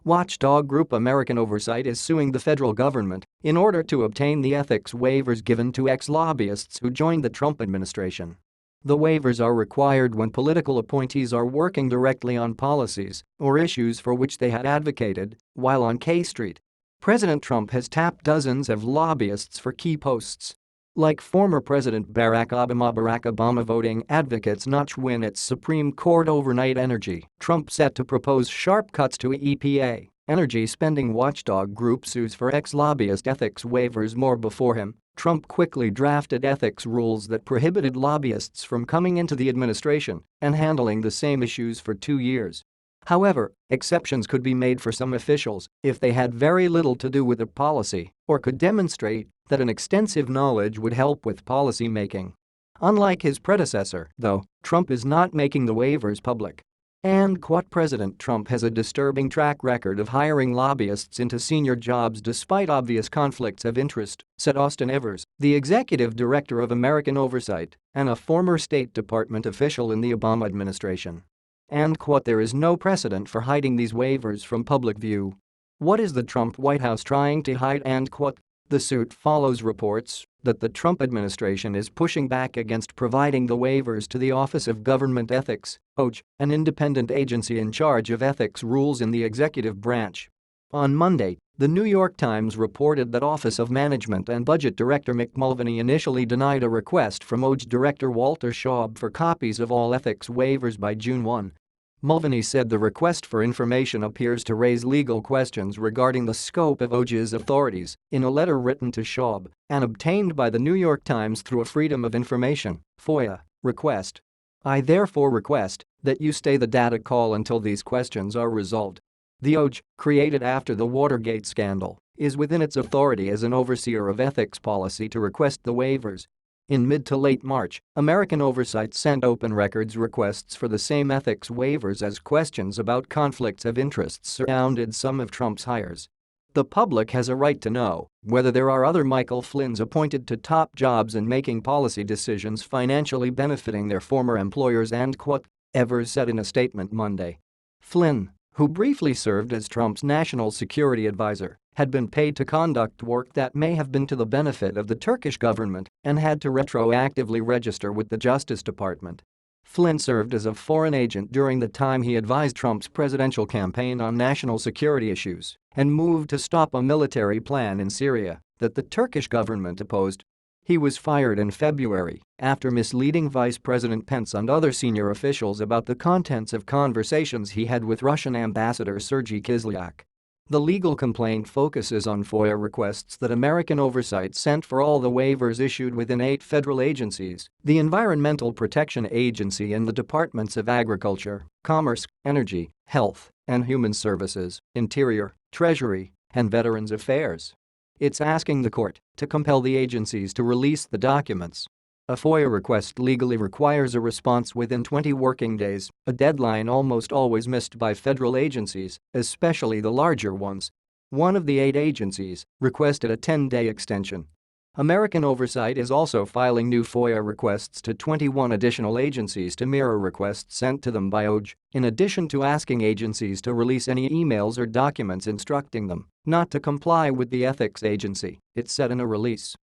Watchdog group American Oversight is suing the federal government in order to obtain the ethics waivers given to ex-lobbyists who joined the Trump administration. The waivers are required when political appointees are working directly on policies or issues for which they had advocated while on K Street. President Trump has tapped dozens of lobbyists for key posts. Like former President Barack Obama voting advocates notch win at Supreme Court overnight energy. Trump set to propose sharp cuts to EPA energy spending. Watchdog group sues for ex-lobbyist ethics waivers. More before him, Trump quickly drafted ethics rules that prohibited lobbyists from coming into the administration and handling the same issues for 2 years. However, exceptions could be made for some officials if they had very little to do with the policy or could demonstrate that an extensive knowledge would help with policy making. Unlike his predecessor, though, Trump is not making the waivers public. And President Trump has a disturbing track record of hiring lobbyists into senior jobs despite obvious conflicts of interest, said Austin Evers, the executive director of American Oversight and a former State Department official in the Obama administration. And there is no precedent for hiding these waivers from public view. What is the Trump White House trying to hide? And the suit follows reports that the Trump administration is pushing back against providing the waivers to the Office of Government Ethics, OGE, an independent agency in charge of ethics rules in the executive branch. On Monday, the New York Times reported that Office of Management and Budget Director Mick Mulvaney initially denied a request from OGE Director Walter Shaub for copies of all ethics waivers by June 1. Mulvaney said the request for information appears to raise legal questions regarding the scope of OGE's authorities in a letter written to Shaub and obtained by the New York Times through a Freedom of Information (FOIA) request. I therefore request that you stay the data call until these questions are resolved. The OGE, created after the Watergate scandal, is within its authority as an overseer of ethics policy to request the waivers. In mid to late March, American Oversight sent open records requests for the same ethics waivers as questions about conflicts of interest surrounded some of Trump's hires. The public has a right to know whether there are other Michael Flynns appointed to top jobs and making policy decisions financially benefiting their former employers. And Evers said in a statement Monday. Flynn, who briefly served as Trump's national security advisor, had been paid to conduct work that may have been to the benefit of the Turkish government and had to retroactively register with the Justice Department. Flynn served as a foreign agent during the time he advised Trump's presidential campaign on national security issues and moved to stop a military plan in Syria that the Turkish government opposed. He was fired in February after misleading Vice President Pence and other senior officials about the contents of conversations he had with Russian Ambassador Sergei Kislyak. The legal complaint focuses on FOIA requests that American Oversight sent for all the waivers issued within 8 federal agencies: the Environmental Protection Agency and the Departments of Agriculture, Commerce, Energy, Health and Human Services, Interior, Treasury, and Veterans Affairs. It's asking the court to compel the agencies to release the documents. A FOIA request legally requires a response within 20 working days, a deadline almost always missed by federal agencies, especially the larger ones. One of the 8 agencies requested a 10-day extension. American Oversight is also filing new FOIA requests to 21 additional agencies to mirror requests sent to them by OGE, in addition to asking agencies to release any emails or documents instructing them not to comply with the ethics agency, it said in a release.